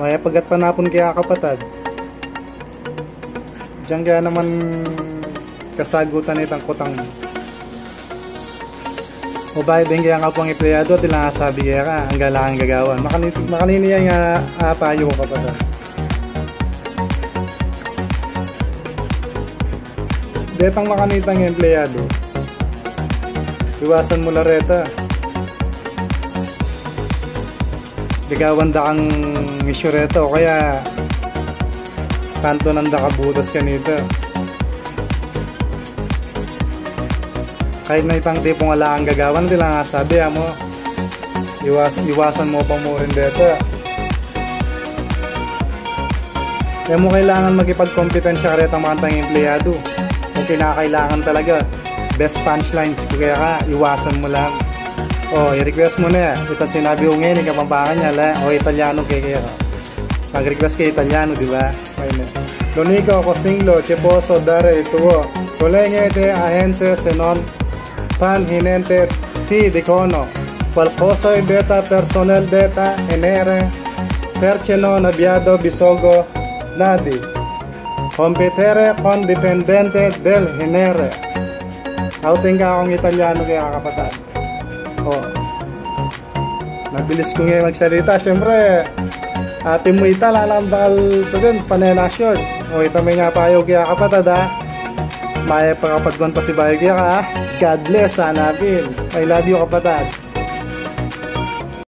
Maya pagat panapon kaya kapatad. Diyan kaya naman kasagutan itang kutang. O bakit din kaya nga pong empleyado at ilang sabi kaya ka ang galangang gagawan. Makanini yan nga payo ko kapatad. Detang makanitang empleyado. Iwasan mo lareta. Ligawan da kang isyureta o kaya kanto nang da kabutas kanita. Kahit na itang tipong alaang gagawan, hindi lang sabi mo iwasan mo pa mo rin dito. Kaya mo kailangan magipagkompetensya ka rin ang mga empleyado. Kung kinakailangan talaga best punchlines, kaya ka iwasan mo lang. I-request mo na ito sinabi ko ngayon, kapampangan niya Italiano kaya mag-request kay Italiano, di ba? L'unico cosinglo che posso dare tuo colleghe agenze se non panhinente ti dicono qualcosa in beta personal data enere perché non abbiamo bisogno nadi competere con dipendente del enere. Outing ka akong Italiano kaya kapatid. Nabilis ko ngayon magsalita. Siyempre ate mo ita lalambal sabihin panenasyon. Ita may nga payo kaya kapatid Maya pakapadwan pa si bayo kaya ka God bless hanapin. I love you kapatid.